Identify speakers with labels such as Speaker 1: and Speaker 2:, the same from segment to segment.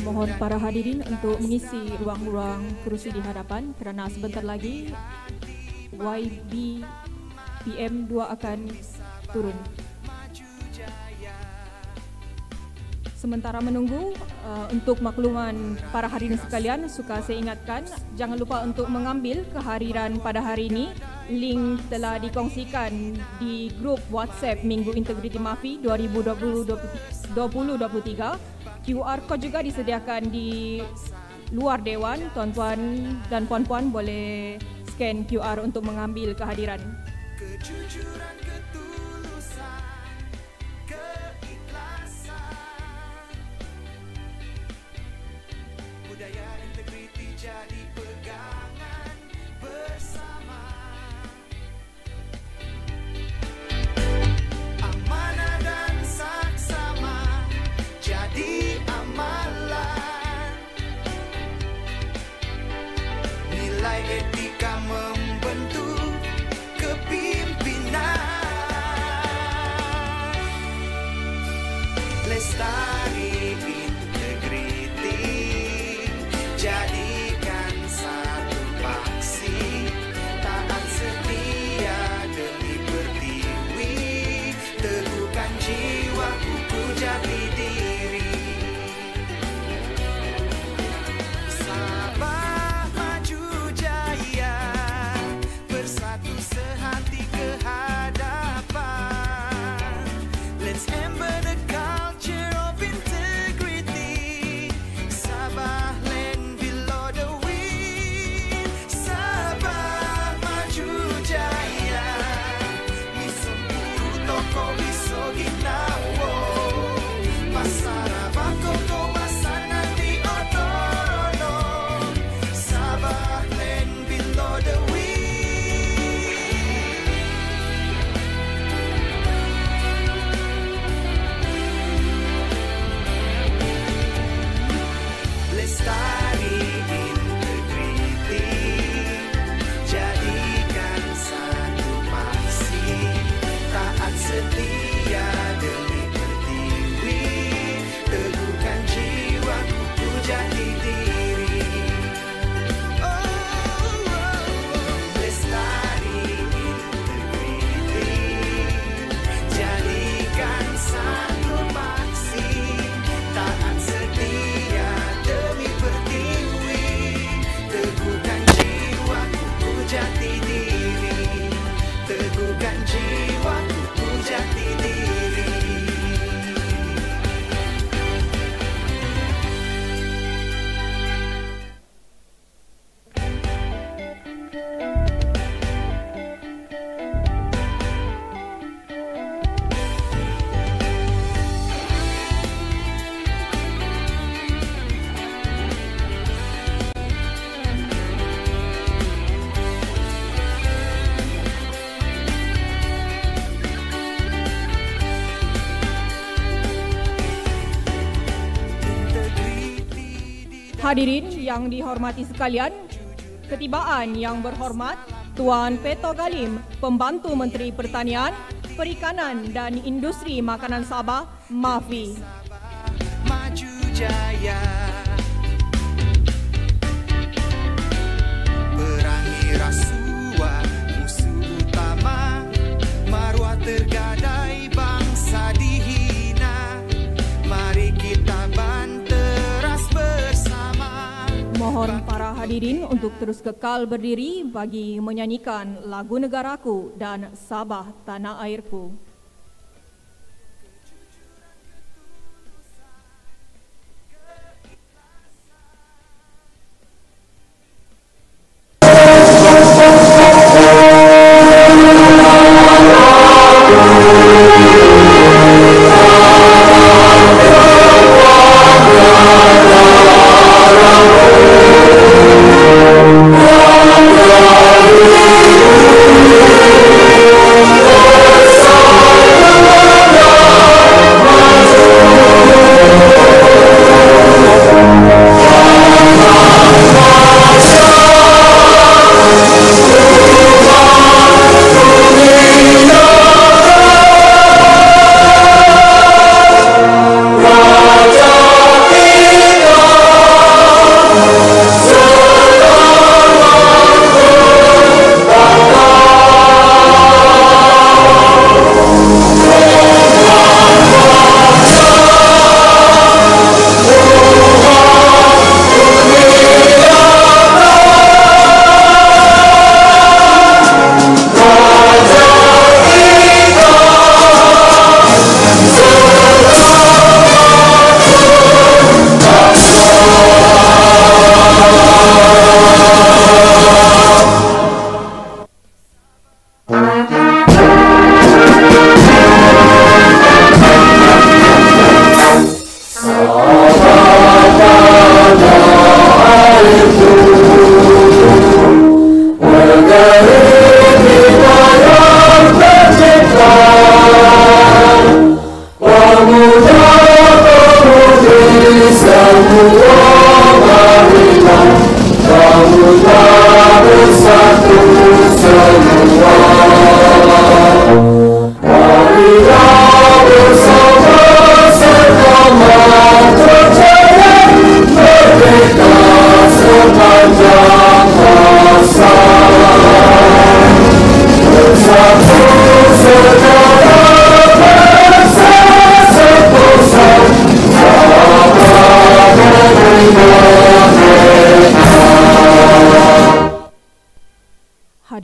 Speaker 1: Mohon para hadirin untuk mengisi ruang-ruang kerusi di hadapan kerana sebentar lagi YB PM2 akan turun. Sementara menunggu, untuk makluman para hadirin sekalian, suka saya ingatkan jangan lupa untuk mengambil kehadiran pada hari ini. Link telah dikongsikan di grup WhatsApp Minggu Integriti MAFI 2023. QR code juga disediakan di luar dewan. Tuan-tuan dan puan-puan boleh scan QR untuk mengambil kehadiran.
Speaker 2: Kejujuran, ketulusan, keikhlasan, budaya integriti jadi pegangan bersama. Amanah dan saksama jadi amalan. Nilai etika membentuk kepimpinan. Lestari integriti, jadikan satu paksi, taat setia demi pertiwi, teguhkan jiwa kuku jati diri. Sabah maju jaya, bersatu sehati ke hadapan. Let's ember the culture of integrity. Sabah land below the wind. Sabah maju jaya, misempuru toko biso ginawo. Masara bako ko masana di otorono. Sabah land below the wind. Lestari integriti, jadikan satu paksi, taat setia demi pertiwi, teguhkan jiwa kuku jati diri. Lestari integriti, jadikan satu paksi, taat setia demi pertiwi, teguhkan jiwa kuku jati diri, teguhkan jiwa kuku jati diri.
Speaker 1: Hadirin yang dihormati sekalian, ketibaan yang berhormat Tuan Peto Galim, Pembantu Menteri Pertanian, Perikanan dan Industri Makanan Sabah, MAFI.
Speaker 2: Maju jaya, perangi rasuah musuh utama, maruah tergadai bangsa dihina. Mari kita banteras bersama.
Speaker 1: Mohon para hadirin untuk terus kekal berdiri bagi menyanyikan lagu negaraku dan Sabah tanah airku.
Speaker 3: Sabah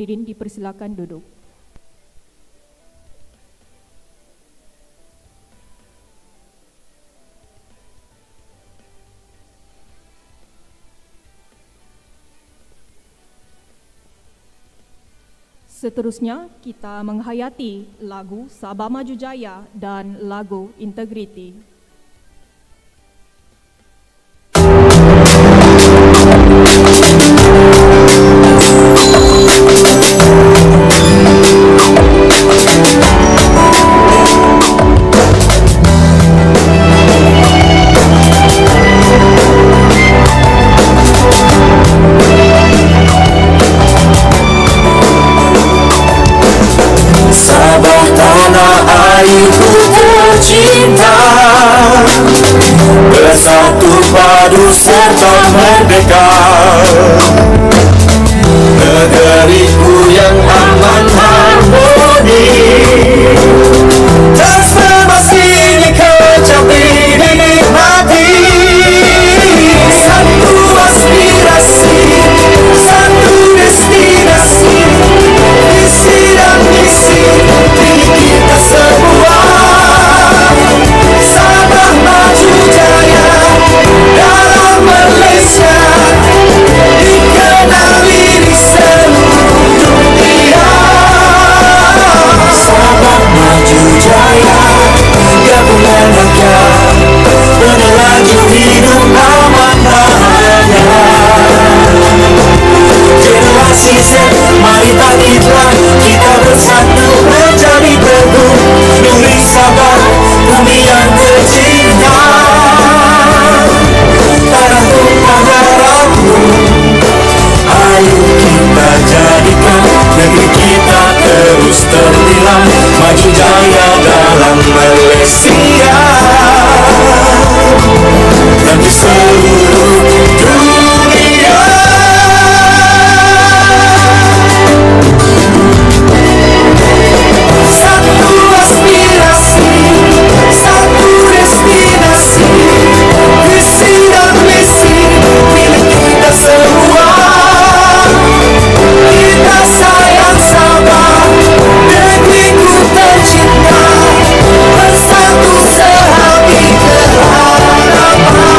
Speaker 1: Hadirin dipersilakan duduk. Seterusnya, kita menghayati lagu Sabah Maju Jaya dan lagu Integriti.
Speaker 3: Airku tercinta, bersatu padu serta merdeka. Negeriku yang aman harmoni, transformasinya kejam dinikmati. Satu aspirasi, satu destinasi, visi dan misi milik kita semua. Sabah maju jaya dalam Malaysia, dikenali di seluruh dunia. Sabah maju jaya, gabungan rakyat, penelaju hidup aman bahagia. Generasi Z, mari bangkitlah, kita bersatu menjadi teguh. Negeri Sabah, bumi yang tercinta, tanah tumpah darahku. Ayo kita jadikan negeri kita terus terbilang maju jaya dalam Malaysia dan di seluruh dunia. Satu aspirasi, satu destinasi, visi dan misi milik kita semua. Kita sayang Sabah, negeriku tercinta, bersatu sehabis keharapan.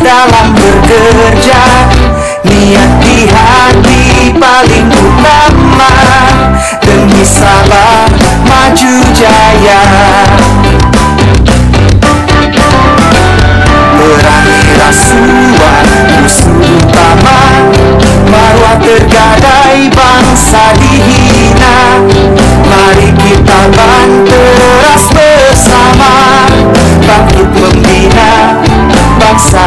Speaker 3: Dalam bekerja, niat di hati paling utama, demi Sabah maju jaya. Perangi rasuah musuh utama, maruah tergadai bangsa dihina. Mari kita bantu teras bersama, bangkit membina bangsa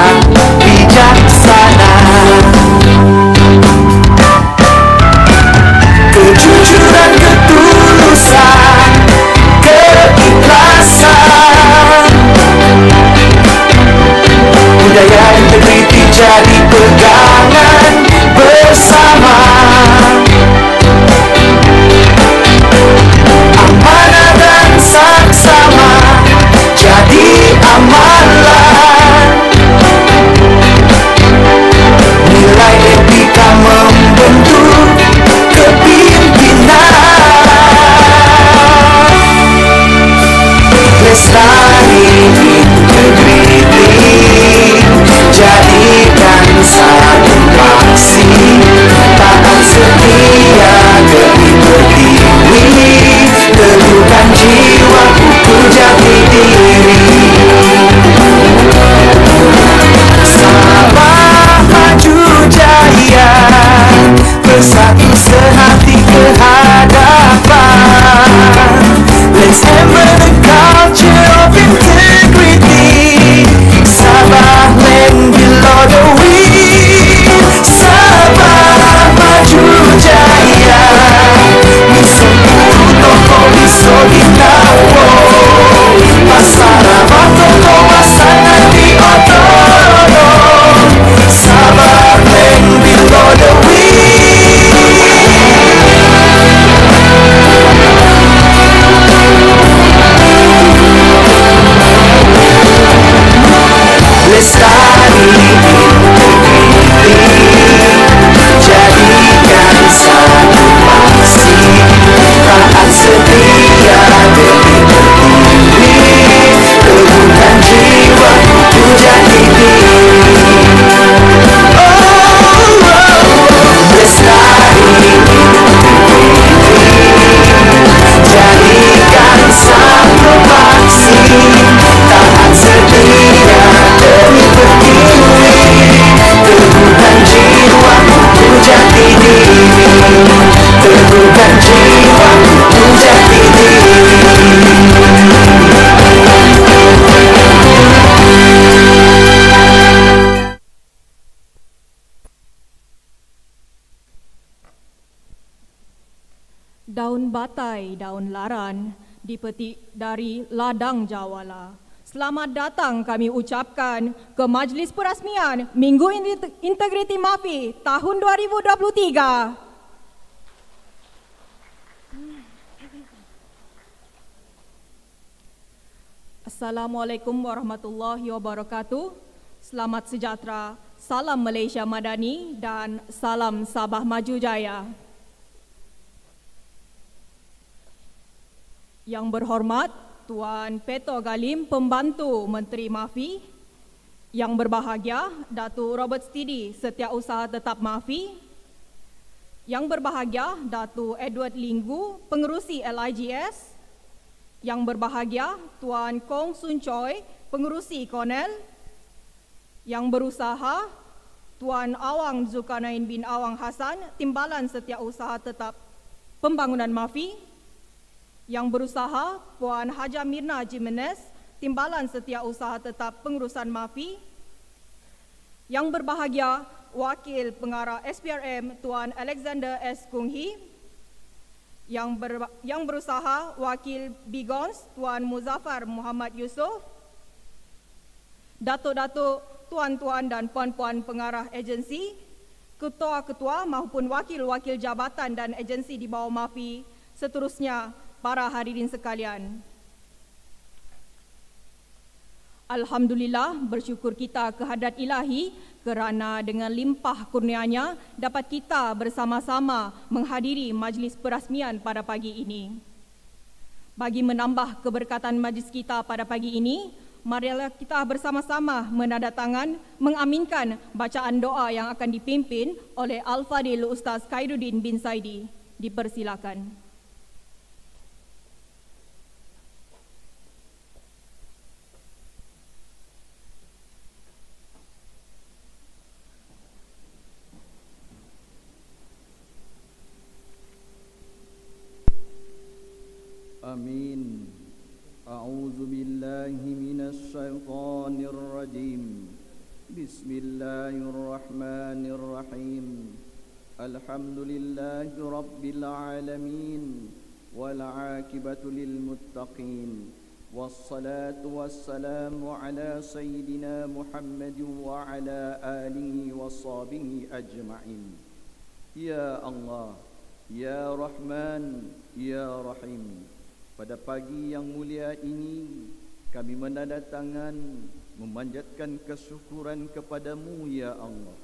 Speaker 3: bijaksana. Kejujuran, ketulusan, keikhlasan lestari jadikan satu paksi taat setia demi berdiri teguhkan jiwa puja diri lestari jadikan satu paksi taat setia demi berdiri teguhkan jiwa puja diri teguhkan jiwa puja diri.
Speaker 1: Daun batai, daun laran dipetik dari ladang Jawala. Selamat datang kami ucapkan ke Majlis Perasmian Minggu Integriti MAFI tahun 2023. Assalamualaikum warahmatullahi wabarakatuh. Selamat sejahtera, salam Malaysia Madani dan salam Sabah Maju Jaya. Yang berhormat Tuan Peto Galim, Pembantu Menteri MAFI. Yang berbahagia Datuk Robert Stidi, Setiausaha Tetap MAFI. Yang berbahagia Datuk Edward Linggu, Pengerusi LIGS. Yang berbahagia Tuan Kong Sun Choi, Pengerusi Cornell. Yang berusaha Tuan Awang Zulkarnain bin Awang Hassan, Timbalan Setiausaha Tetap Pembangunan MAFI. Yang berusaha Puan Haja Mirna Jimenez, Timbalan Setiausaha Tetap Pengurusan MAFI. Yang berbahagia Wakil Pengarah SPRM Tuan Alexander S. Kung Hee. Yang berusaha Wakil Bigons Tuan Muzaffar Muhammad Yusof. Datuk-datuk, tuan-tuan dan puan-puan pengarah agensi, ketua-ketua maupun wakil-wakil jabatan dan agensi di bawah MAFI, seterusnya para hadirin sekalian. Alhamdulillah, bersyukur kita kehadrat ilahi kerana dengan limpah kurnianya dapat kita bersama-sama menghadiri majlis perasmian pada pagi ini. Bagi menambah keberkatan majlis kita pada pagi ini, marilah kita bersama-sama menandatangan, mengaminkan bacaan doa yang akan dipimpin oleh Al-Fadil Ustaz Khairuddin bin Saidi. Dipersilakan.
Speaker 4: Amin. A'udzu billahi minasy syaithanir rajim. Bismillahirrahmanirrahim. Alhamdulillahi rabbil alamin wal 'aqibatu lil muttaqin. Wassalatu wassalamu ala sayyidina Muhammad wa ala alihi washabihi ajma'in. Ya Allah, ya Rahman, ya Rahim. Pada pagi yang mulia ini, kami menandatangan, memanjatkan kesyukuran kepadamu, ya Allah,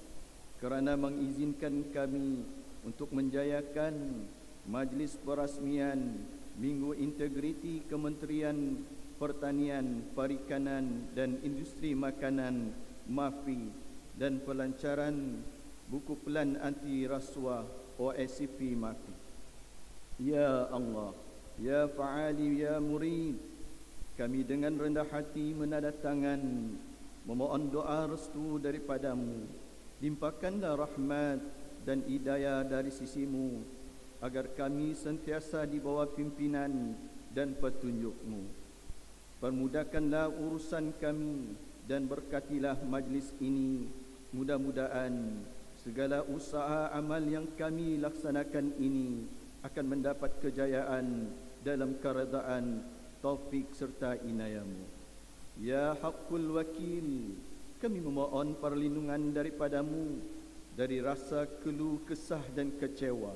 Speaker 4: kerana mengizinkan kami untuk menjayakan majlis perasmian Minggu Integriti Kementerian Pertanian, Perikanan dan Industri Makanan MAFI dan pelancaran buku pelan anti rasuah OSCP MAFI. Ya Allah, ya Fa'ali, ya Murid, kami dengan rendah hati menandatangan, memohon doa restu daripadamu. Limpahkanlah rahmat dan hidayah dari sisimu, agar kami sentiasa di bawah pimpinan dan petunjukmu. Permudahkanlah urusan kami dan berkatilah majlis ini. Mudah-mudahan segala usaha amal yang kami laksanakan ini akan mendapat kejayaan dalam keredaan, taufik serta inayamu. Ya Haqqul Wakil, kami memohon perlindungan daripadamu dari rasa keluh kesah dan kecewa,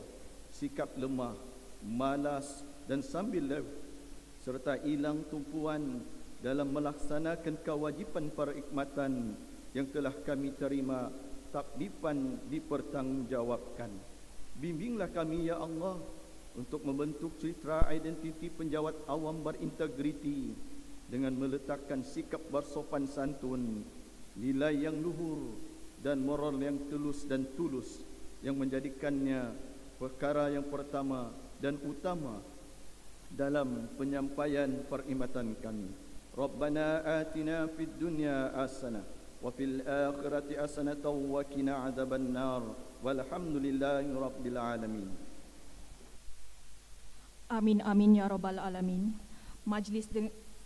Speaker 4: sikap lemah, malas dan sambil serta hilang tumpuan dalam melaksanakan kewajipan perkhidmatan yang telah kami terima taklipan dipertanggungjawabkan. Bimbinglah kami ya Allah untuk membentuk citra identiti penjawat awam berintegriti dengan meletakkan sikap bersopan santun, nilai yang luhur dan moral yang tulus yang menjadikannya perkara yang pertama dan utama dalam penyampaian perkhidmatan kami. Rabbana atina fid dunya hasanah wa fil akhirati hasanatan wa qina adzabannar walhamdulillahi rabbil alamin.
Speaker 1: Amin amin ya rabbal alamin. Majlis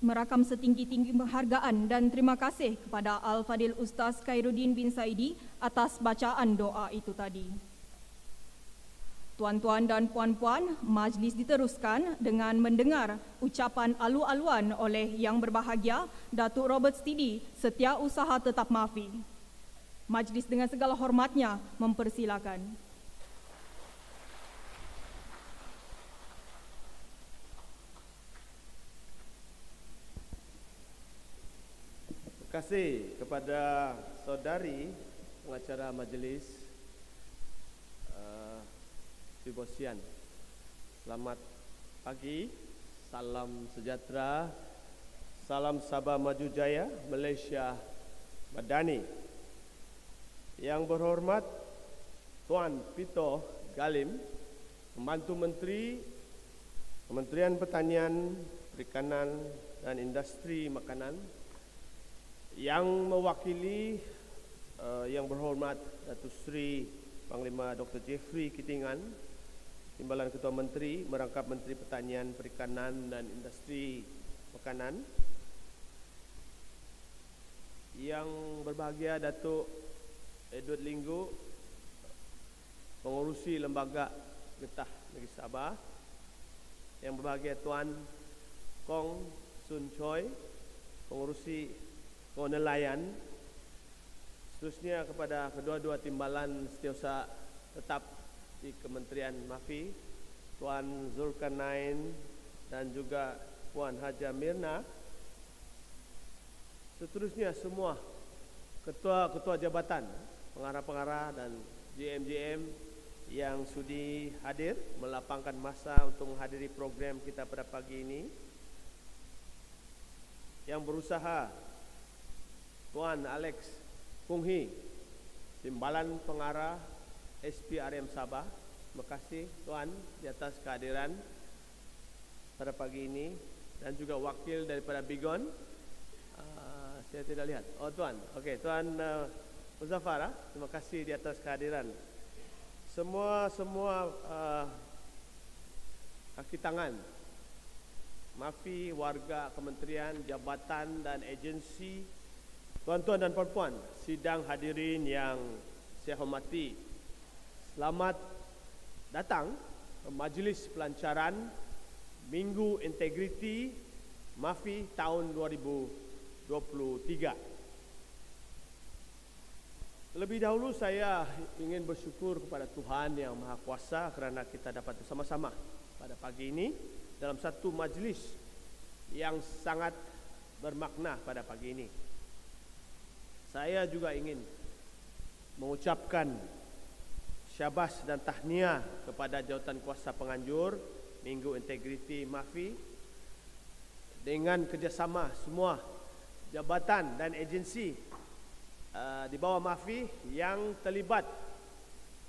Speaker 1: merakam setinggi-tinggi penghargaan dan terima kasih kepada Al-Fadil Ustaz Khairuddin bin Saidi atas bacaan doa itu tadi. Tuan-tuan dan puan-puan, majlis diteruskan dengan mendengar ucapan alu-aluan oleh Yang Berbahagia Datuk Robert Stidi, Setiausaha Tetap MAFI. Majlis dengan segala hormatnya mempersilakan.
Speaker 5: Terima kasih kepada saudari pengacara majlis Sri Bosian. Selamat pagi, salam sejahtera, salam Sabah Maju Jaya, Malaysia Madani. Yang berhormat Tuan Pito Galim, Pembantu Menteri Kementerian Pertanian, Perikanan dan Industri Makanan. Yang mewakili Yang berhormat Datuk Seri Panglima Dr. Jeffrey Kitingan, Timbalan Ketua Menteri, merangkap Menteri Pertanian, Perikanan dan Industri Makanan. Yang berbahagia Datuk Edward Linggu, Pengurusi Lembaga Getah Negeri Sabah. Yang berbahagia Tuan Kong Sun Choi, Pengurusi Nelayan. Seterusnya kepada kedua-dua timbalan setiausaha tetap di Kementerian MAFI, Tuan Zulkarnain dan juga Puan Haja Mirna. Seterusnya semua ketua-ketua jabatan, pengarah-pengarah dan JM-JM yang sudi hadir melapangkan masa untuk menghadiri program kita pada pagi ini. Yang berusaha Tuan Alex Punghi, Timbalan Pengarah SPRM Sabah. Terima kasih Tuan di atas kehadiran pada pagi ini, dan juga wakil daripada Bigon. Saya tidak lihat. Oh Tuan, okey, Tuan Muzaffar, terima kasih di atas kehadiran. Semua kaki tangan MAFI, warga, kementerian, jabatan dan agensi, tuan-tuan dan puan-puan, sidang hadirin yang saya hormati. Selamat datang ke Majlis Pelancaran Minggu Integriti MAFI tahun 2023. Lebih dahulu saya ingin bersyukur kepada Tuhan Yang Maha Kuasa kerana kita dapat bersama-sama pada pagi ini dalam satu majlis yang sangat bermakna pada pagi ini. Saya juga ingin mengucapkan syabas dan tahniah kepada Jawatan Kuasa Penganjur Minggu Integriti MAFI dengan kerjasama semua jabatan dan agensi di bawah MAFI yang terlibat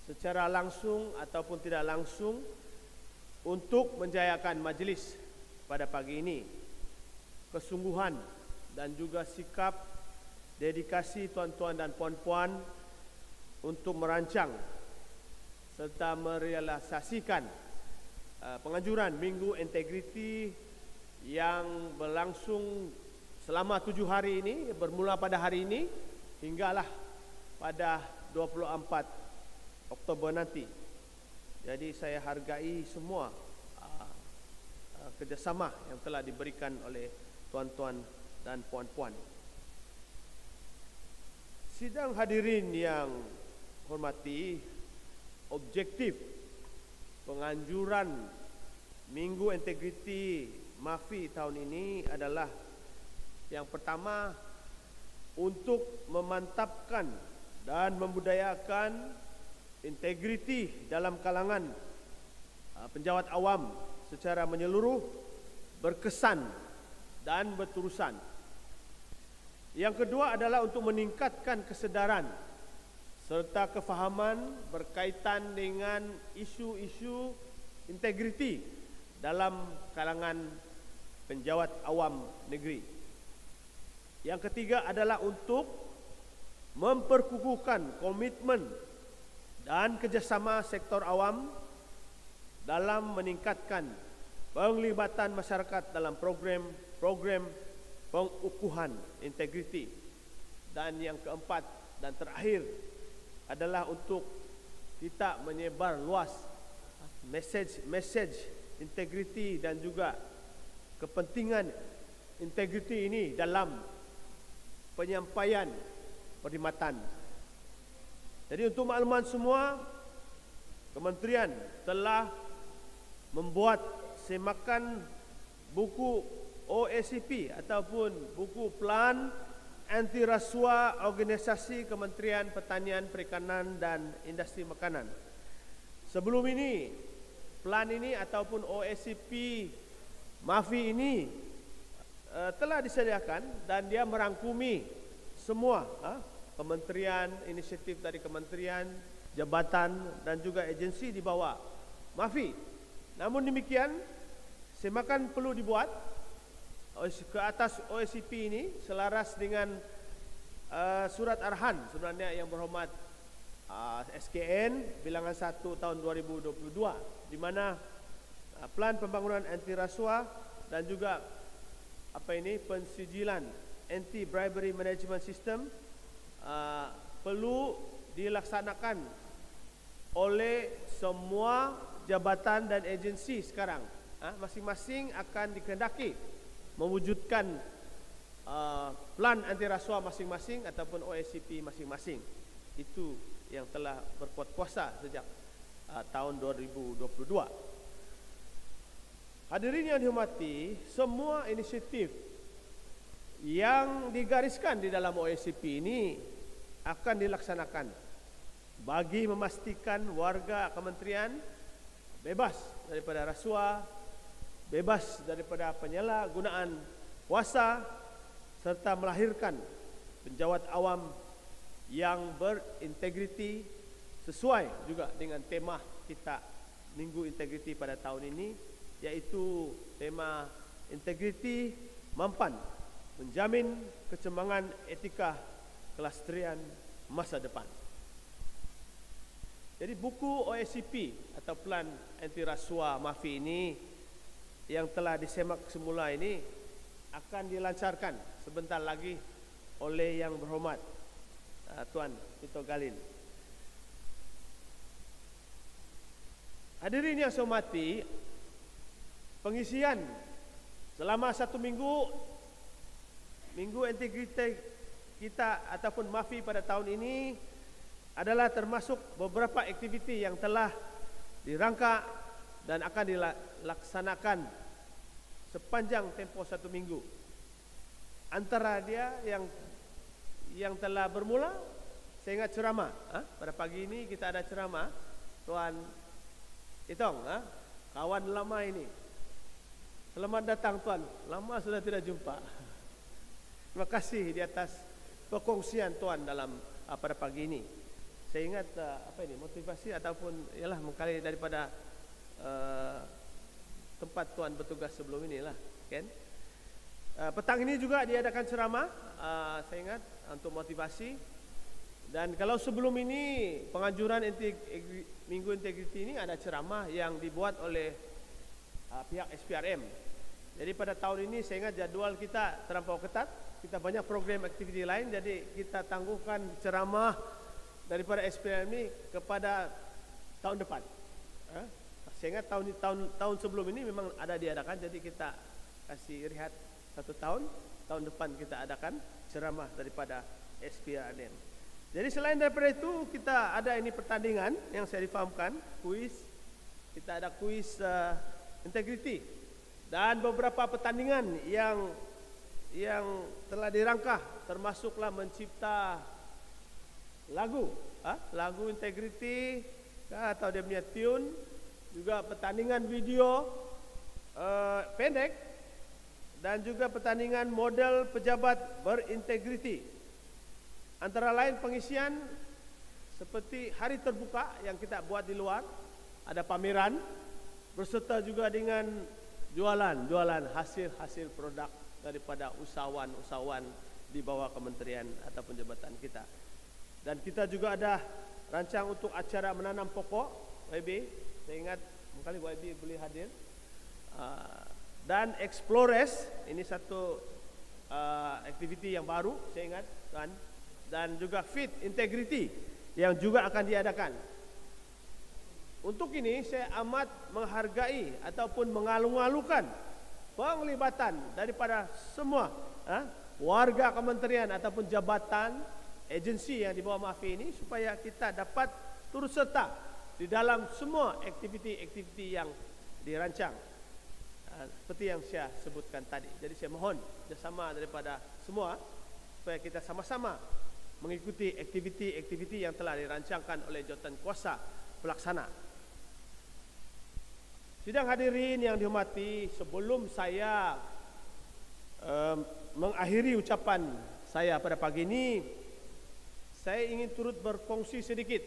Speaker 5: secara langsung ataupun tidak langsung untuk menjayakan majlis pada pagi ini. Kesungguhan dan juga sikap dedikasi tuan-tuan dan puan-puan untuk merancang serta merealisasikan penganjuran Minggu Integriti yang berlangsung selama 7 hari ini, bermula pada hari ini hinggalah pada 24 Oktober nanti. Jadi saya hargai semua kerjasama yang telah diberikan oleh tuan-tuan dan puan-puan. Sidang hadirin yang hormati, objektif penganjuran Minggu Integriti MAFI tahun ini adalah yang pertama, untuk memantapkan dan membudayakan integriti dalam kalangan penjawat awam secara menyeluruh, berkesan dan berterusan. Yang kedua adalah untuk meningkatkan kesedaran serta kefahaman berkaitan dengan isu-isu integriti dalam kalangan penjawat awam negeri. Yang ketiga adalah untuk memperkukuhkan komitmen dan kerjasama sektor awam dalam meningkatkan penglibatan masyarakat dalam program pengukuhan integriti. Dan yang keempat dan terakhir adalah untuk kita menyebar luas message integriti dan juga kepentingan integriti ini dalam penyampaian perkhidmatan. Jadi untuk makluman semua, Kementerian telah membuat semakan buku OACP ataupun buku Plan Anti Rasuah Organisasi Kementerian Pertanian, Perikanan dan Industri Makanan. Sebelum ini, plan ini ataupun OACP MAFI ini telah disediakan dan dia merangkumi semua kementerian, inisiatif dari kementerian, jabatan dan juga agensi di bawah MAFI. Namun demikian, semakan perlu dibuat ke atas OACP ini selaras dengan surat arahan sebenarnya yang berhormat SKN bilangan 1 tahun 2022, di mana plan pembangunan anti rasuah dan juga pensijilan anti bribery management system perlu dilaksanakan oleh semua jabatan dan agensi sekarang. Masing-masing akan dikehendaki mewujudkan plan anti rasuah masing-masing ataupun OACP masing-masing. Itu yang telah berkuat kuasa sejak tahun 2022. Hadirin yang dihormati, semua inisiatif yang digariskan di dalam OACP ini akan dilaksanakan bagi memastikan warga kementerian bebas daripada rasuah, bebas daripada penyalahgunaan kuasa serta melahirkan penjawat awam yang berintegriti sesuai juga dengan tema kita Minggu Integriti pada tahun ini, yaitu tema integriti mampan menjamin kecembangan etika kelestarian masa depan. Jadi buku OACP atau Plan Anti Rasuah MAFI ini yang telah disemak semula ini akan dilancarkan sebentar lagi oleh Yang Berhormat Tuan Tito Galin. Hadirin yang saya hormati, pengisian selama 1 minggu integriti kita ataupun MAFI pada tahun ini adalah termasuk beberapa aktiviti yang telah dirangka dan akan dilaksanakan sepanjang tempoh 1 minggu. Antara dia yang telah bermula, saya ingat ceramah. Pada pagi ini kita ada ceramah Tuan Itong, kawan lama ini. Selamat datang Tuan, lama sudah tidak jumpa. Terima kasih di atas perkongsian Tuan dalam pada pagi ini. Saya ingat motivasi ataupun ialah mengkali daripada tempat Tuan bertugas sebelum inilah, kan? Petang ini juga diadakan ceramah, saya ingat, untuk motivasi. Dan kalau sebelum ini penganjuran Minggu Integriti ini ada ceramah yang dibuat oleh pihak SPRM. Jadi pada tahun ini saya ingat jadual kita terlampau ketat, kita banyak program aktiviti lain, jadi kita tangguhkan ceramah daripada SPRM ini kepada tahun depan. Saya ingat tahun sebelum ini memang ada diadakan, jadi kita kasih rehat 1 tahun depan kita adakan ceramah daripada SPRM. Jadi selain daripada itu, kita ada ini pertandingan yang saya difahamkan, kuis. Kita ada kuis integriti dan beberapa pertandingan yang yang telah dirangkah, termasuklah mencipta lagu, lagu integriti atau dia punya tune, juga pertandingan video pendek, dan juga pertandingan model pejabat berintegriti. Antara lain pengisian seperti hari terbuka yang kita buat di luar, ada pameran, berserta juga dengan jualan hasil produk daripada usahawan di bawah kementerian ataupun jabatan kita. Dan kita juga ada rancang untuk acara menanam pokok, YB. Saya ingat mungkin YB boleh hadir. Dan Explores, ini satu aktiviti yang baru, saya ingat, kan? Dan juga Fit Integrity yang juga akan diadakan. Untuk ini saya amat menghargai ataupun mengalu-alukan penglibatan daripada semua warga kementerian ataupun jabatan agensi yang di bawah MAFI ini, supaya kita dapat turut serta di dalam semua aktiviti-aktiviti yang dirancang seperti yang saya sebutkan tadi. Jadi saya mohon kerjasama daripada semua supaya kita sama-sama mengikuti aktiviti-aktiviti yang telah dirancangkan oleh jawatan kuasa pelaksana. Sidang hadirin yang dihormati, sebelum saya mengakhiri ucapan saya pada pagi ini, saya ingin turut berkongsi sedikit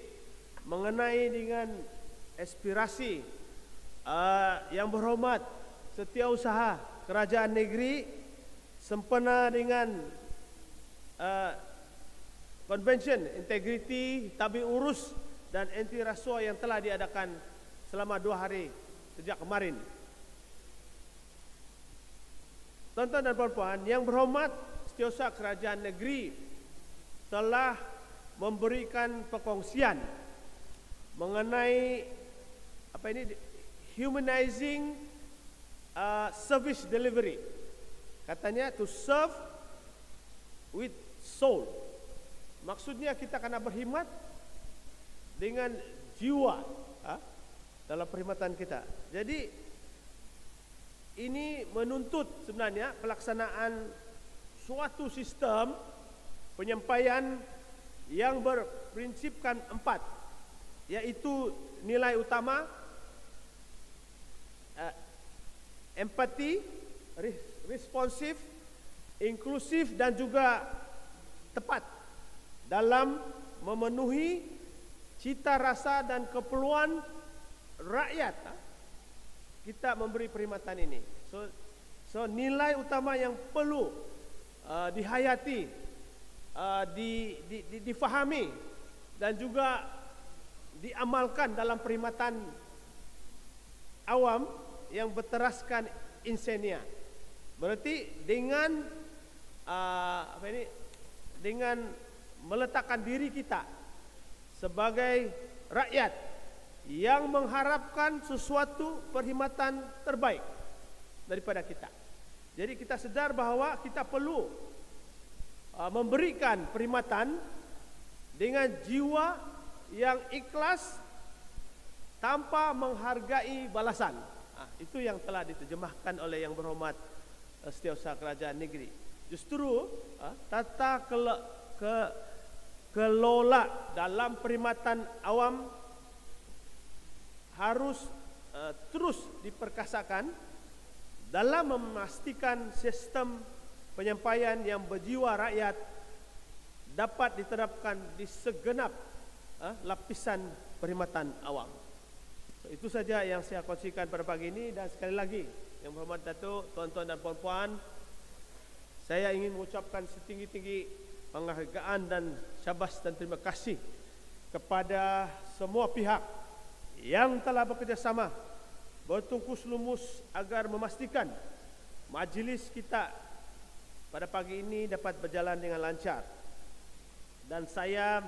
Speaker 5: mengenai dengan aspirasi yang berhormat Setiausaha Kerajaan Negeri sempena dengan Convention Integriti, Tabik Urus dan Anti Rasuah yang telah diadakan selama 2 hari sejak kemarin. Tuan-tuan dan puan-puan yang berhormat, Setiausaha Kerajaan Negeri telah memberikan perkongsian mengenai humanizing service delivery. Katanya to serve with soul. Maksudnya kita kena berkhidmat dengan jiwa dalam perkhidmatan kita. Jadi ini menuntut sebenarnya pelaksanaan suatu sistem penyampaian yang berprinsipkan 4, yaitu nilai utama, empati, responsif, inklusif dan juga tepat dalam memenuhi cita rasa dan keperluan rakyat. Kita memberi perkhidmatan ini. So nilai utama yang perlu dihayati, difahami dan juga diamalkan dalam perkhidmatan awam yang berteraskan insania. Berarti dengan dengan meletakkan diri kita sebagai rakyat yang mengharapkan sesuatu perkhidmatan terbaik daripada kita. Jadi kita sedar bahawa kita perlu memberikan perkhidmatan dengan jiwa yang ikhlas tanpa menghargai balasan. Itu yang telah diterjemahkan oleh yang berhormat Setiausaha Kerajaan Negeri. Justru tata kelola dalam perkhidmatan awam harus terus diperkasakan dalam memastikan sistem penyampaian yang berjiwa rakyat dapat diterapkan di segenap lapisan perkhidmatan awam. Itu saja yang saya kongsikan pada pagi ini, dan sekali lagi yang berhormat Datuk, tuan-tuan dan puan-puan, saya ingin mengucapkan setinggi-tinggi penghargaan dan syabas dan terima kasih kepada semua pihak yang telah bekerjasama bertungkus lumus agar memastikan majlis kita pada pagi ini dapat berjalan dengan lancar. Dan saya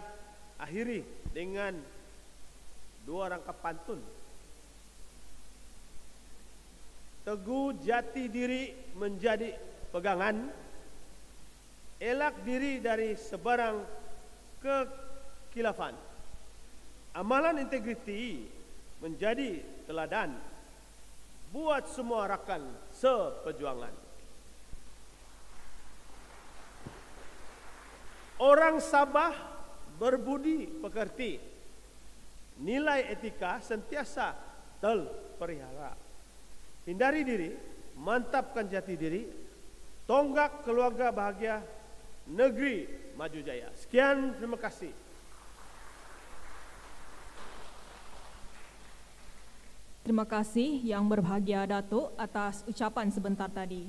Speaker 5: akhiri dengan 2 rangkap pantun. Teguh jati diri menjadi pegangan, elak diri dari sebarang kekilafan. Amalan integriti menjadi teladan buat semua rakan seperjuangan. Orang Sabah berbudi pekerti. Nilai etika sentiasa terpelihara. Hindari diri, mantapkan jati diri, tonggak keluarga bahagia, negeri maju jaya. Sekian, terima kasih.
Speaker 1: Terima kasih Yang Berbahagia Datuk atas ucapan sebentar tadi.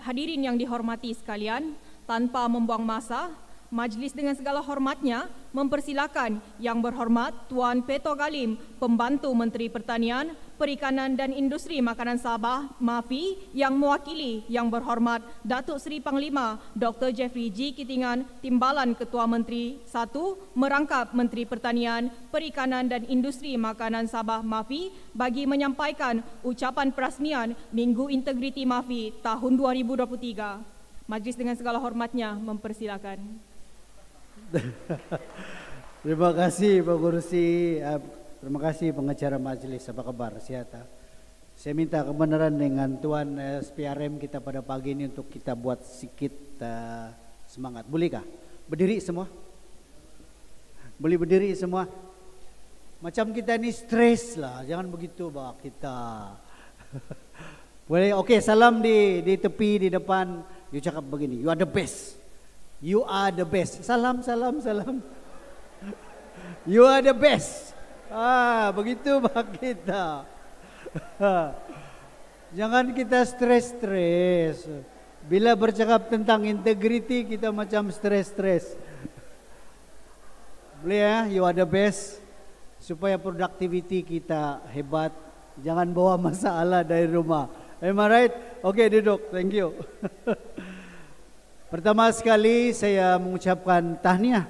Speaker 1: Hadirin yang dihormati sekalian, tanpa membuang masa, majlis dengan segala hormatnya mempersilakan Yang Berhormat Tuan Peto Galim, Pembantu Menteri Pertanian, Perikanan dan Industri Makanan Sabah, MAFI, yang mewakili Yang Berhormat Datuk Seri Panglima Dr. Jeffrey G. Kitingan, Timbalan Ketua Menteri 1, merangkap Menteri Pertanian, Perikanan dan Industri Makanan Sabah, MAFI, bagi menyampaikan ucapan perasmian Minggu Integriti MAFI tahun 2023. Majlis dengan segala hormatnya mempersilakan.
Speaker 6: Terima kasih Pak Gurusi. Terima kasih pengacara majlis. Apa kabar? Sihat? Saya minta kebenaran dengan Tuan SPRM kita pada pagi ini untuk kita buat sedikit semangat. Bolehkah? Berdiri semua? Boleh berdiri semua? Macam kita ni stres lah. Jangan begitu bah kita. Boleh? Okey, salam di tepi, di depan. You cakap begini, you are the best. You are the best. Salam, salam, salam. You are the best. Begitu bah kita. Jangan kita stres-stres. Bila bercakap tentang integriti, kita macam stres-stres. Boleh ya, you are the best. Supaya productivity kita hebat. Jangan bawa masalah dari rumah. Am I right? Okay, duduk. Thank you. Pertama sekali saya mengucapkan tahniah.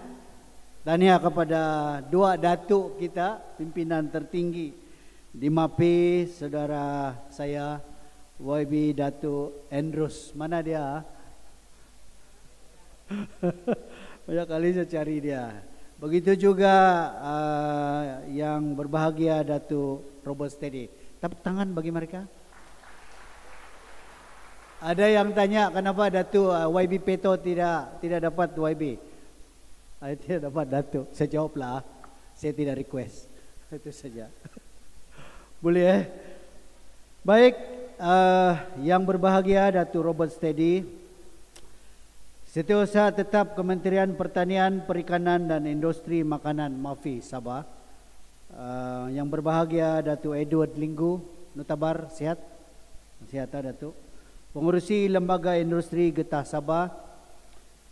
Speaker 6: Tahniah kepada dua datuk kita, pimpinan tertinggi di MAPI, saudara saya YB Datuk Andrus. Mana dia? Banyak kali saya cari dia. Begitu juga yang berbahagia Datuk Robert Steady. Tepuk tangan bagi mereka. Ada yang tanya kenapa Datuk YB Peto tidak dapat YB. Tidak dapat Datuk. Saya jawablah, saya tidak request. Itu saja. Boleh Baik, yang berbahagia Datuk Robert Steady, Setiausaha Tetap Kementerian Pertanian, Perikanan dan Industri Makanan MAFI Sabah. Yang berbahagia Datuk Edward Linggu, Nutabar, sihat? Sihat Datuk. Pengurusi Lembaga Industri Getah Sabah.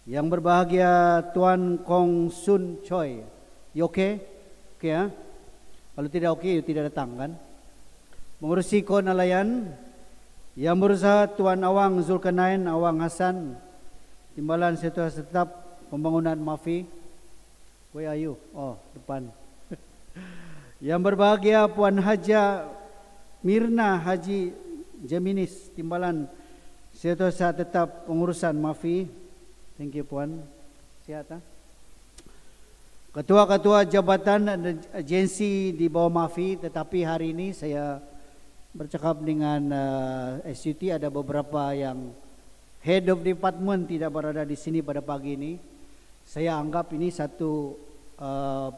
Speaker 6: Yang berbahagia Tuan Kong Sun Choi. You okay? Okay ya? Kalau tidak okay, you tidak datang kan? Pengurusi Konalayan. Yang berusaha Tuan Awang Zulkarnain, Awang Hassan, Timbalan Setiausaha Tetap Pembangunan MAFI. Where are you? Oh, depan. Yang berbahagia Puan Haja Mirna Haji Jeminis, Timbalan Setiausaha Tetap Pengurusan MAFI. Thank you Puan. Sihat ha? Ketua-ketua jabatan dan agensi di bawah MAFI. Tetapi hari ini saya bercakap dengan SUT, ada beberapa yang head of department tidak berada di sini pada pagi ini. Saya anggap ini satu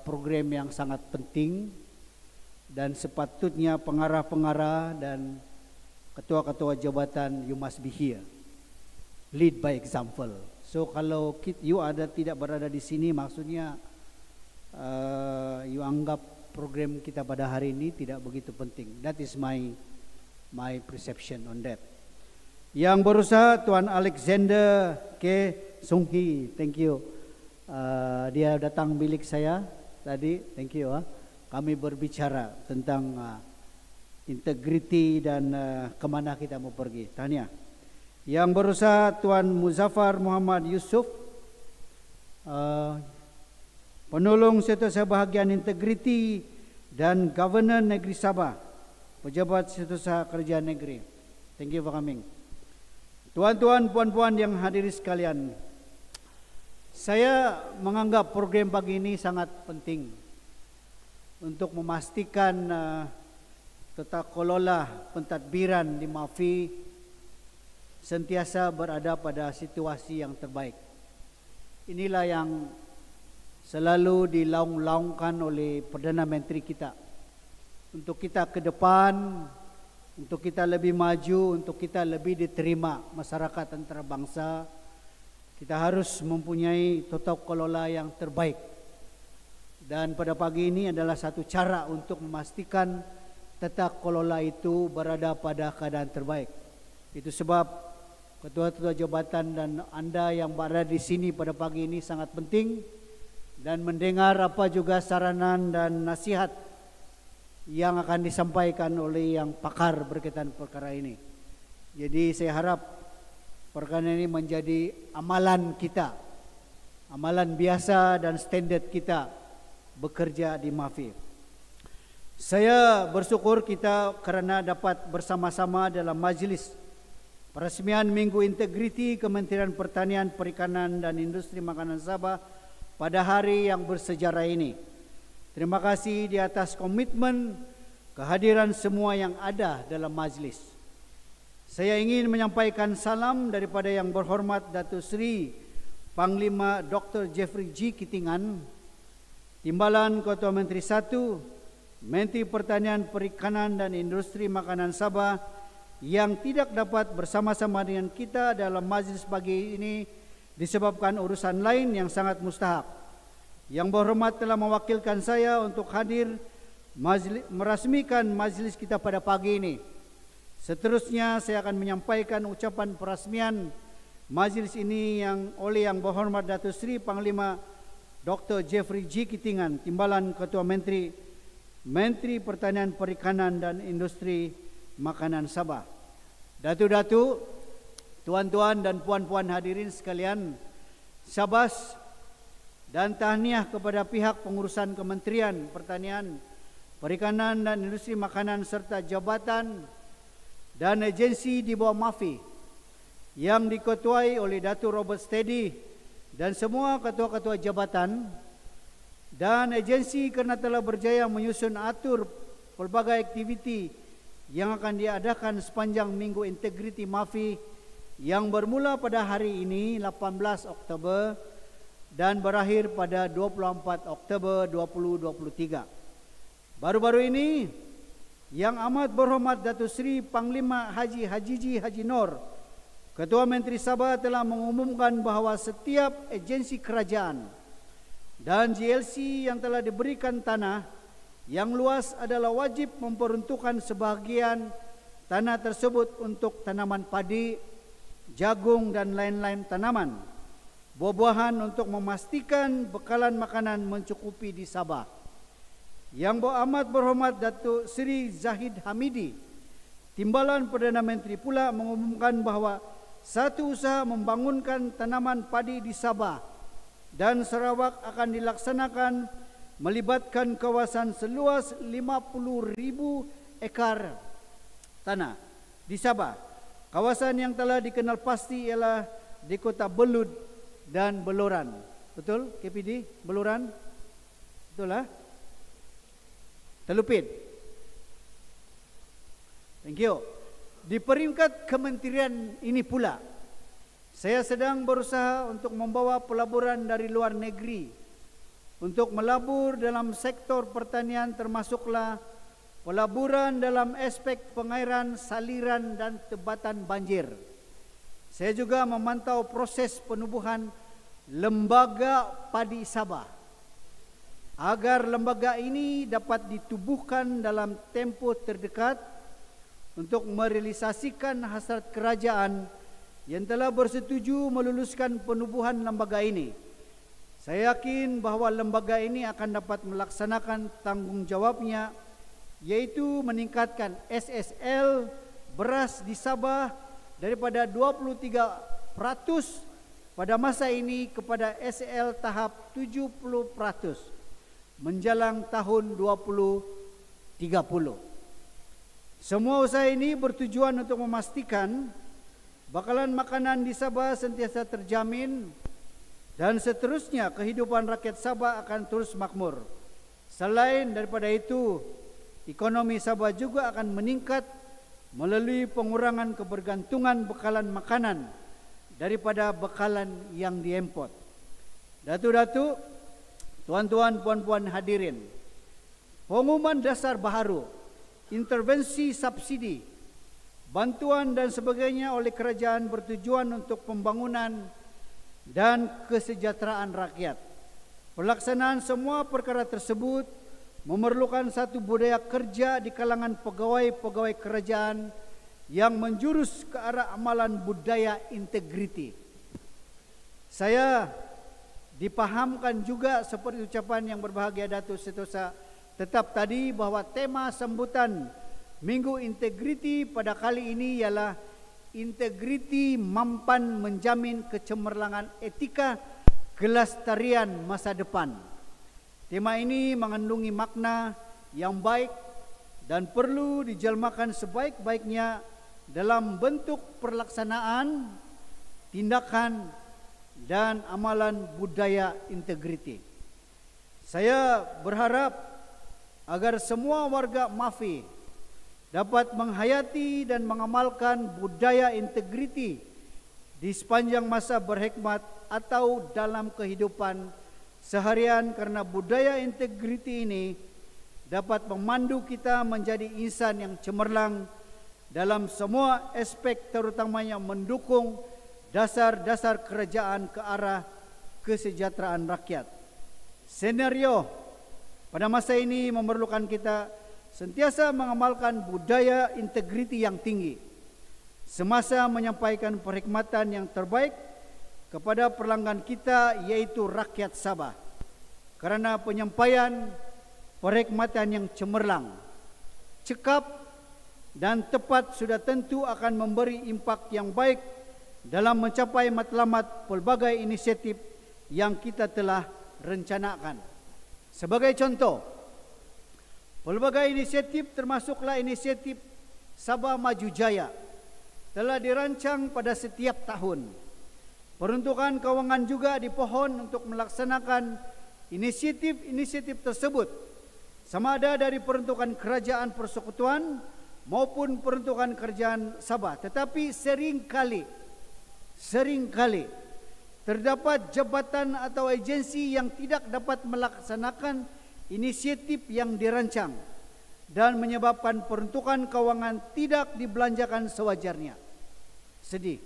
Speaker 6: program yang sangat penting dan sepatutnya pengarah-pengarah dan ketua-ketua jabatan you must be here. Lead by example. So kalau you tidak berada di sini, maksudnya you anggap program kita pada hari ini tidak begitu penting. That is my perception on that. Yang berusaha Tuan Alexander K. Songhi, thank you. Dia datang bilik saya tadi, thank you. Kami berbicara tentang integriti dan kemana kita mau pergi. Tahniah. Yang berusaha Tuan Muzaffar Muhammad Yusuf, penolong Setiausaha Bahagian Integriti dan Governor Negeri Sabah, pejabat Setiausaha Kerajaan Negeri. Thank you for coming. Tuan-tuan, puan-puan yang hadiri sekalian, saya menganggap program pagi ini sangat penting untuk memastikan tata kelola pentadbiran di MAFI sentiasa berada pada situasi yang terbaik. Inilah yang selalu dilaung-laungkan oleh Perdana Menteri kita. Untuk kita ke depan, untuk kita lebih maju, untuk kita lebih diterima masyarakat antarabangsa, kita harus mempunyai tata kelola yang terbaik. Dan pada pagi ini adalah satu cara untuk memastikan tata kelola itu berada pada keadaan terbaik. Itu sebab ketua-ketua jabatan dan anda yang berada di sini pada pagi ini sangat penting dan mendengar apa juga saranan dan nasihat yang akan disampaikan oleh yang pakar berkaitan perkara ini. Jadi saya harap perkara ini menjadi amalan kita, amalan biasa dan standard kita bekerja di MAFI. Saya bersyukur kita kerana dapat bersama-sama dalam majlis peresmian Minggu Integriti Kementerian Pertanian, Perikanan dan Industri Makanan Sabah pada hari yang bersejarah ini. Terima kasih di atas komitmen kehadiran semua yang ada dalam majlis. Saya ingin menyampaikan salam daripada Yang Berhormat Datuk Seri Panglima Dr. Jeffrey G. Kitingan, Timbalan Ketua Menteri 1, Menteri Pertanian, Perikanan dan Industri Makanan Sabah yang tidak dapat bersama-sama dengan kita dalam majlis pagi ini disebabkan urusan lain yang sangat mustahak. Yang Berhormat telah mewakilkan saya untuk hadir merasmikan majlis kita pada pagi ini. Seterusnya saya akan menyampaikan ucapan perasmian majlis ini yang oleh Yang Berhormat Datuk Seri Panglima Dr. Jeffrey G. Kitingan, Timbalan Ketua Menteri, Menteri Pertanian, Perikanan dan Industri Makanan Sabah. Datuk-datuk, tuan-tuan dan puan-puan hadirin sekalian, syabas dan tahniah kepada pihak pengurusan Kementerian Pertanian, Perikanan dan Industri Makanan serta jabatan dan agensi di bawah MAFI yang diketuai oleh Datuk Robert Steady dan semua ketua-ketua jabatan dan agensi kerana telah berjaya menyusun atur pelbagai aktiviti yang akan diadakan sepanjang Minggu Integriti MAFI yang bermula pada hari ini 18 Oktober dan berakhir pada 24 Oktober 2023. Baru-baru ini Yang Amat Berhormat Datuk Seri Panglima Haji Hajiji Haji Nur, Ketua Menteri Sabah telah mengumumkan bahawa setiap agensi kerajaan dan GLC yang telah diberikan tanah yang luas adalah wajib memperuntukkan sebahagian tanah tersebut untuk tanaman padi, jagung dan lain-lain tanaman, buah-buahan untuk memastikan bekalan makanan mencukupi di Sabah. Yang Amat Berhormat Datuk Seri Zahid Hamidi, Timbalan Perdana Menteri pula mengumumkan bahawa satu usaha membangunkan tanaman padi di Sabah dan Sarawak akan dilaksanakan melibatkan kawasan seluas 50,000 ekar tanah di Sabah. Kawasan yang telah dikenal pasti ialah di Kota Belud dan Beluran. Betul KPD? Beluran? Betul lah? Telupin. Thank you. Di peringkat kementerian ini pula, saya sedang berusaha untuk membawa pelaburan dari luar negeri untuk melabur dalam sektor pertanian, termasuklah pelaburan dalam aspek pengairan, saliran dan tebatan banjir. Saya juga memantau proses penubuhan Lembaga Padi Sabah agar lembaga ini dapat ditubuhkan dalam tempoh terdekat untuk merealisasikan hasrat kerajaan yang telah bersetuju meluluskan penubuhan lembaga ini. Saya yakin bahawa lembaga ini akan dapat melaksanakan tanggungjawabnya, yaitu meningkatkan SSL beras di Sabah daripada 23% pada masa ini kepada SL tahap 70% menjelang tahun 2030. Semua usaha ini bertujuan untuk memastikan bakalan makanan di Sabah sentiasa terjamin dan seterusnya kehidupan rakyat Sabah akan terus makmur. Selain daripada itu, ekonomi Sabah juga akan meningkat melalui pengurangan kebergantungan bekalan makanan daripada bekalan yang diimport. Datuk-datuk, tuan-tuan, puan-puan hadirin, pengumuman dasar baharu, intervensi subsidi, bantuan dan sebagainya oleh kerajaan bertujuan untuk pembangunan dan kesejahteraan rakyat. Pelaksanaan semua perkara tersebut memerlukan satu budaya kerja di kalangan pegawai-pegawai kerajaan yang menjurus ke arah amalan budaya integriti. Saya dipahamkan juga seperti ucapan yang berbahagia Datuk Setosa tetap tadi bahawa tema sambutan Minggu Integriti pada kali ini ialah integriti mampan menjamin kecemerlangan etika kelestarian masa depan. Tema ini mengandungi makna yang baik dan perlu dijelmakan sebaik-baiknya dalam bentuk pelaksanaan, tindakan dan amalan budaya integriti. Saya berharap agar semua warga Mafi dapat menghayati dan mengamalkan budaya integriti di sepanjang masa berhikmat atau dalam kehidupan seharian, karena budaya integriti ini dapat memandu kita menjadi insan yang cemerlang dalam semua aspek, terutamanya mendukung dasar-dasar kerajaan ke arah kesejahteraan rakyat. Senario pada masa ini memerlukan kita sentiasa mengamalkan budaya integriti yang tinggi semasa menyampaikan perkhidmatan yang terbaik kepada pelanggan kita, yaitu rakyat Sabah. Kerana penyampaian perkhidmatan yang cemerlang, cekap dan tepat sudah tentu akan memberi impak yang baik dalam mencapai matlamat pelbagai inisiatif yang kita telah rencanakan. Sebagai contoh, pelbagai inisiatif termasuklah inisiatif Sabah Maju Jaya telah dirancang pada setiap tahun. Peruntukan kewangan juga dipohon untuk melaksanakan inisiatif-inisiatif tersebut, sama ada dari peruntukan kerajaan persekutuan maupun peruntukan kerajaan Sabah. Tetapi seringkali terdapat jabatan atau agensi yang tidak dapat melaksanakan inisiatif yang dirancang dan menyebabkan peruntukan kewangan tidak dibelanjakan sewajarnya. Sedih.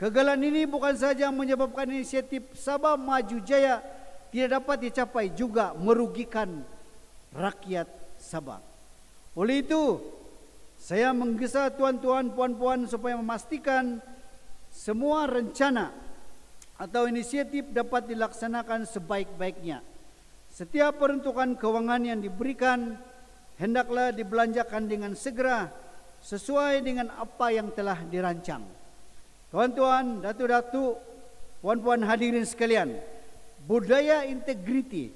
Speaker 6: Kegagalan ini bukan saja menyebabkan inisiatif Sabah Maju Jaya tidak dapat dicapai, juga merugikan rakyat Sabah. Oleh itu, saya menggesa tuan-tuan, puan-puan supaya memastikan semua rencana atau inisiatif dapat dilaksanakan sebaik-baiknya. Setiap peruntukan kewangan yang diberikan hendaklah dibelanjakan dengan segera sesuai dengan apa yang telah dirancang. Tuan-tuan, datuk-datuk, puan-puan hadirin sekalian, budaya integriti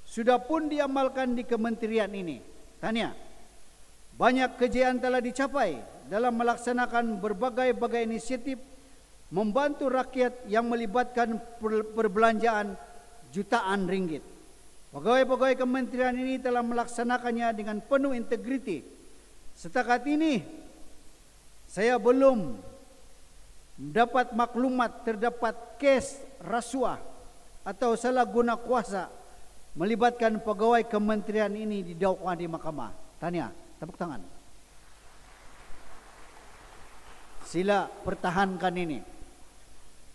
Speaker 6: sudah pun diamalkan di kementerian ini. Tahniah. Banyak kejayaan telah dicapai dalam melaksanakan berbagai-bagai inisiatif membantu rakyat yang melibatkan perbelanjaan jutaan ringgit. Pegawai-pegawai kementerian ini telah melaksanakannya dengan penuh integriti. Setakat ini, saya belum mendapat maklumat terdapat kes rasuah atau salah guna kuasa melibatkan pegawai kementerian ini didakwa di mahkamah. Tahniah, tepuk tangan. Sila pertahankan ini.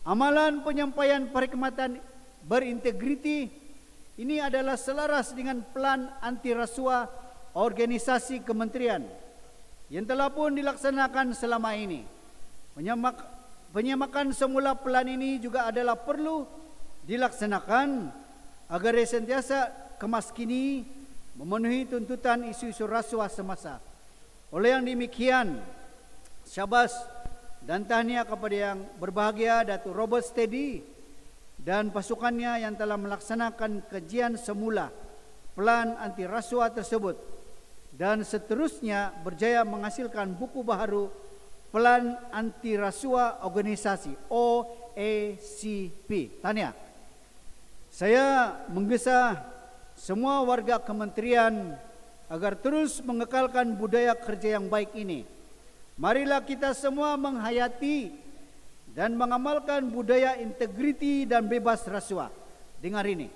Speaker 6: Amalan penyampaian perkhidmatan berintegriti ini adalah selaras dengan plan anti rasuah organisasi kementerian yang telah pun dilaksanakan selama ini. Penyamakan semula plan ini juga adalah perlu dilaksanakan agar sentiasa kemaskini memenuhi tuntutan isu-isu rasuah semasa. Oleh yang demikian, syabas dan tahniah kepada yang berbahagia Datuk Robert Steady dan pasukannya yang telah melaksanakan kajian semula plan anti rasuah tersebut dan seterusnya berjaya menghasilkan buku baharu Plan Anti Rasuah Organisasi OACP. Tahniah. Saya menggesa semua warga kementerian agar terus mengekalkan budaya kerja yang baik ini Marilah kita semua menghayati dan mengamalkan budaya integriti dan bebas rasuah. Dengar ini.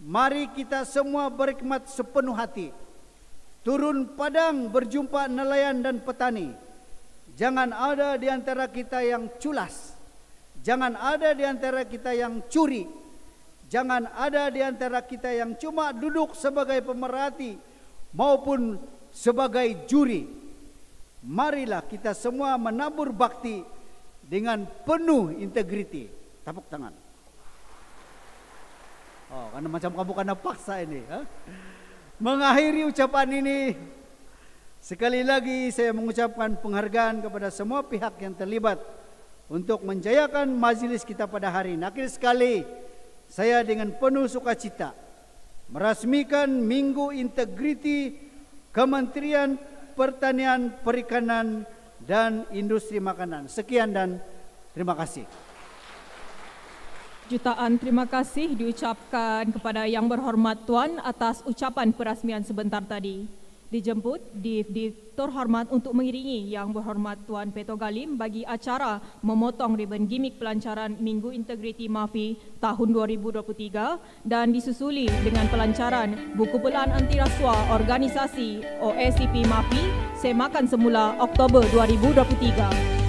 Speaker 6: Mari kita semua berkhidmat sepenuh hati. Turun padang berjumpa nelayan dan petani. Jangan ada di antara kita yang culas. Jangan ada di antara kita yang curi. Jangan ada di antara kita yang cuma duduk sebagai pemerhati maupun sebagai juri. Marilah kita semua menabur bakti dengan penuh integriti. Tepuk tangan. Oh, karena macam kamu kena paksa ini. Mengakhiri ucapan ini, sekali lagi saya mengucapkan penghargaan kepada semua pihak yang terlibat untuk menjayakan majelis kita pada hari ini. Akhir sekali, saya dengan penuh sukacita merasmikan Minggu Integriti Kementerian Pertanian, Perikanan, dan Industri Makanan. Sekian dan terima kasih.
Speaker 1: Jutaan terima kasih diucapkan kepada Yang Berhormat Tuan atas ucapan perasmian sebentar tadi. Dijemput di terhormat untuk mengiringi Yang Berhormat Tuan Peto Galim bagi acara memotong ribbon gimmick pelancaran Minggu Integriti MAFI tahun 2023 dan disusuli dengan pelancaran buku pelan anti rasuah organisasi OSCP MAFI semakan semula Oktober 2023.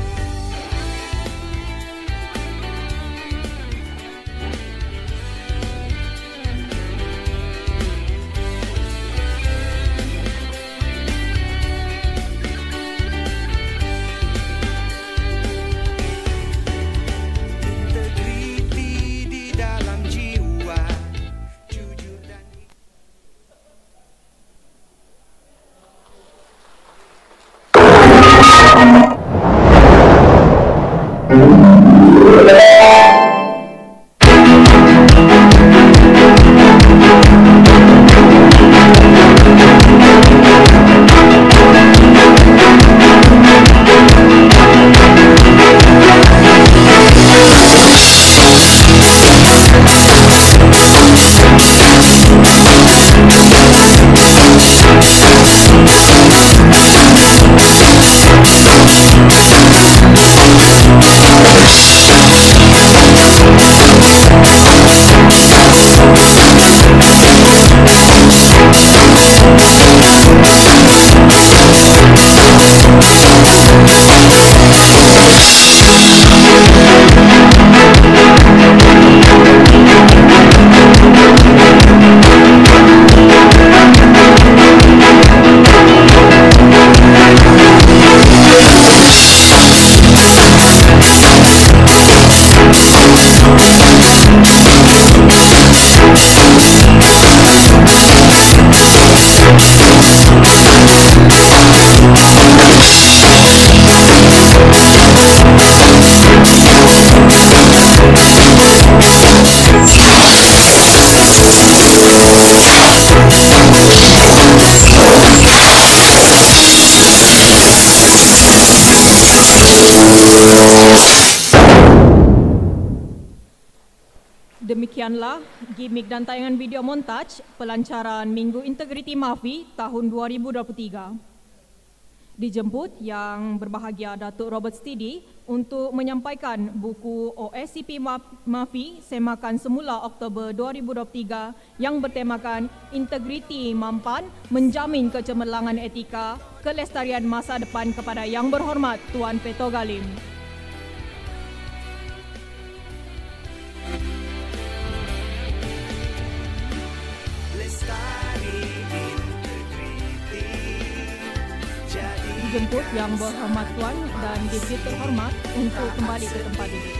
Speaker 1: Demikianlah gimmick dan tayangan video montaj pelancaran Minggu Integriti MAFI tahun 2023. Dijemput Yang Berbahagia Datuk Robert Stidi untuk menyampaikan buku OSCP MAFI semakan semula Oktober 2023 yang bertemakan Integriti Mampan Menjamin Kecemerlangan Etika Kelestarian Masa Depan kepada Yang Berhormat Tuan Peto Galim. Dijemput Yang Berhormat Tuan dan Divisi Terhormat untuk kembali ke tempat duduk.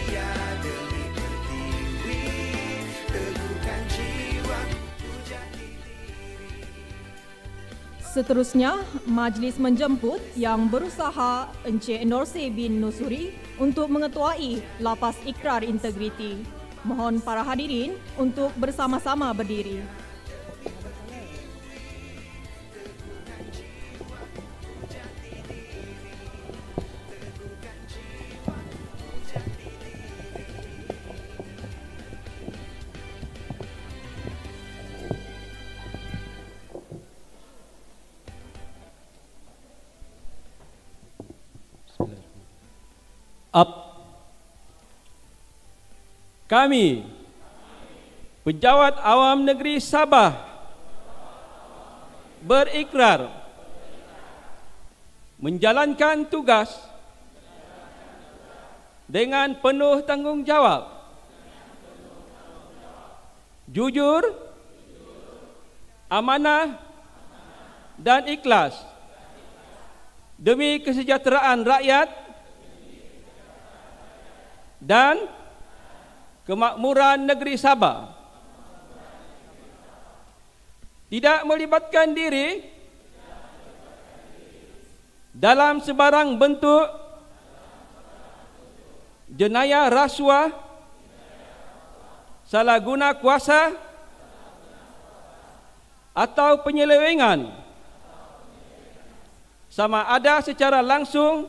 Speaker 1: Seterusnya, majlis menjemput Yang Berusaha Encik Endorse bin Nusuri untuk mengetuai lapas ikrar integriti. Mohon para hadirin untuk bersama-sama berdiri.
Speaker 7: Kami, Pejabat Awam Negeri Sabah, berikrar menjalankan tugas dengan penuh tanggungjawab, jujur, amanah dan ikhlas demi kesejahteraan rakyat dan kemakmuran negeri Sabah. Tidak melibatkan diri dalam sebarang bentuk jenayah rasuah, salah guna kuasa atau penyelewengan, sama ada secara langsung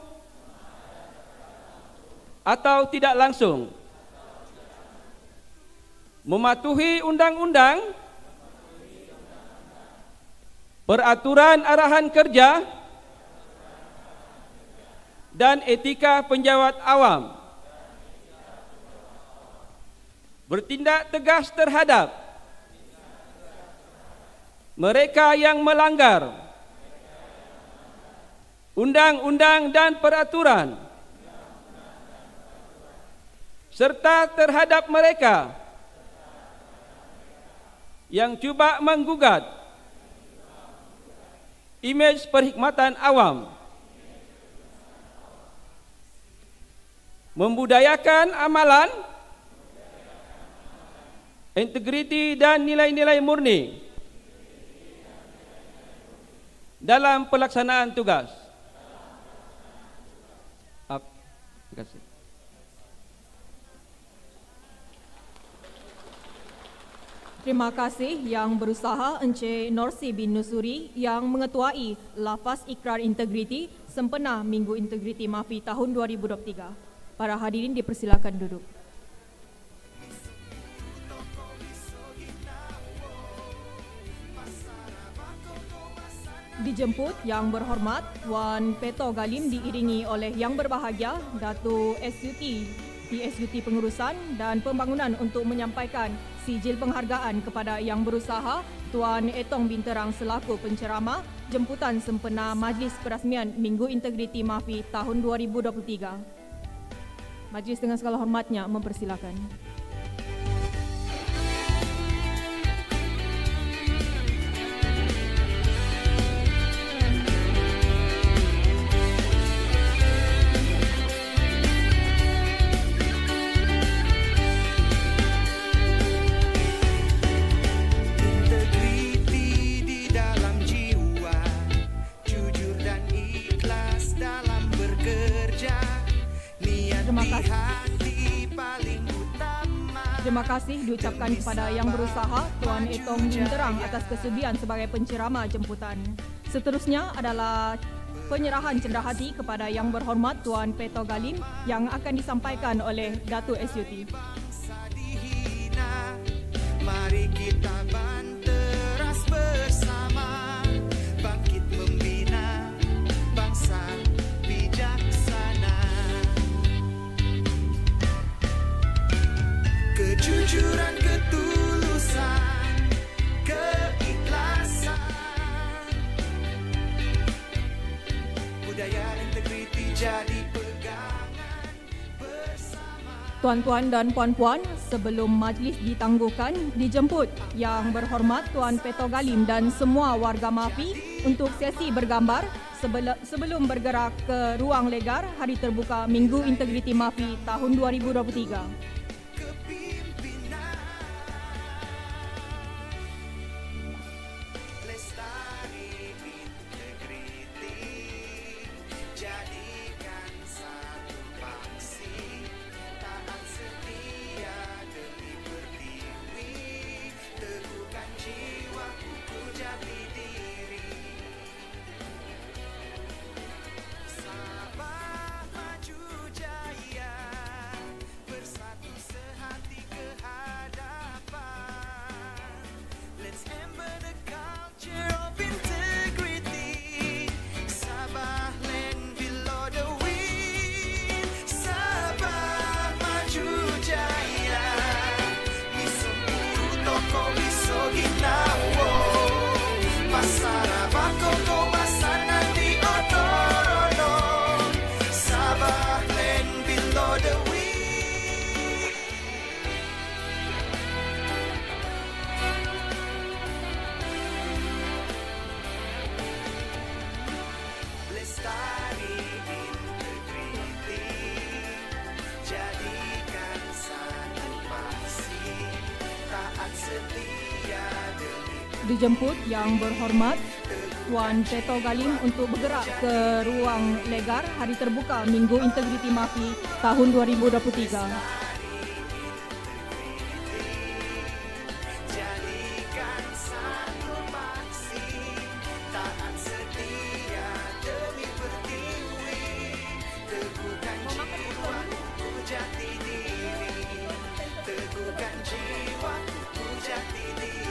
Speaker 7: atau tidak langsung, mematuhi undang-undang, peraturan arahan kerja dan etika penjawat awam, bertindak tegas terhadap mereka yang melanggar undang-undang dan peraturan, serta terhadap mereka yang cuba menggugat imej perkhidmatan awam, membudayakan amalan, integriti dan nilai-nilai murni dalam pelaksanaan tugas. Terima kasih.
Speaker 1: Terima kasih Yang Berusaha Encik Norsi bin Nusuri yang mengetuai lafaz ikrar integriti sempena Minggu Integriti MAFI tahun 2023. Para hadirin dipersilakan duduk. Dijemput Yang Berhormat Tuan Peto Galim diiringi oleh Yang Berbahagia Datuk SUT PSUT Pengurusan dan Pembangunan untuk menyampaikan sijil penghargaan kepada Yang Berusaha Tuan Etong Binterang selaku penceramah jemputan sempena Majlis Perasmian Minggu Integriti MAFI tahun 2023. Majlis dengan segala hormatnya mempersilakan. Terima kasih diucapkan kepada Yang Berusaha Tuan Etong Binterang atas kesudian sebagai penceramah jemputan. Seterusnya adalah penyerahan cenderahati kepada Yang Berhormat Tuan Peto Galim yang akan disampaikan oleh Datuk SUT.
Speaker 2: Mari kita banteras bersama, bangkit membina bangsa bijaksana. Kejujuran, ketulusan, keikhlasan, budaya integriti jadi pegangan bersama.
Speaker 1: Tuan-tuan dan puan-puan, sebelum majlis ditangguhkan, dijemput Yang Berhormat Tuan Peto Galim dan semua warga MAFI untuk sesi bergambar sebelum bergerak ke ruang legar Hari Terbuka Minggu Integriti MAFI tahun 2023.
Speaker 2: Sabah maju jaya bersatu. toko iso ginawo pasara bako ko masana di otorono Sabah land below the wing Lestari integriti jadikan satu paksi taat setia demi
Speaker 1: Dijemput yang berhormat Tuan Peto Galim untuk bergerak ke ruang legar hari terbuka Minggu Integriti MAFI tahun 2023.
Speaker 2: jadikan satu paksi taat setia demi pertiwi teguhkan jiwa ku jati diri teguhkan jiwa ku jati diri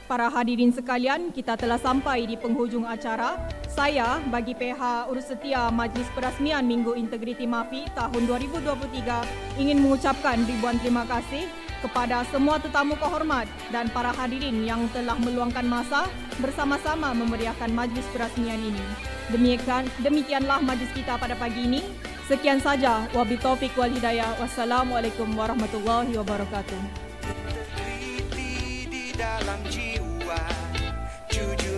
Speaker 1: Para hadirin sekalian, kita telah sampai di penghujung acara. Saya bagi pihak urus setia Majlis Perasmian Minggu Integriti MAFI tahun 2023 ingin mengucapkan ribuan terima kasih kepada semua tetamu kehormat dan para hadirin yang telah meluangkan masa bersama-sama memeriahkan Majlis Perasmian ini. Demikianlah majlis kita pada pagi ini. Sekian saja. Wabillahi taufiq wal hidayah. Wassalamualaikum warahmatullahi wabarakatuh.
Speaker 2: Integriti di dalam jiwa jujur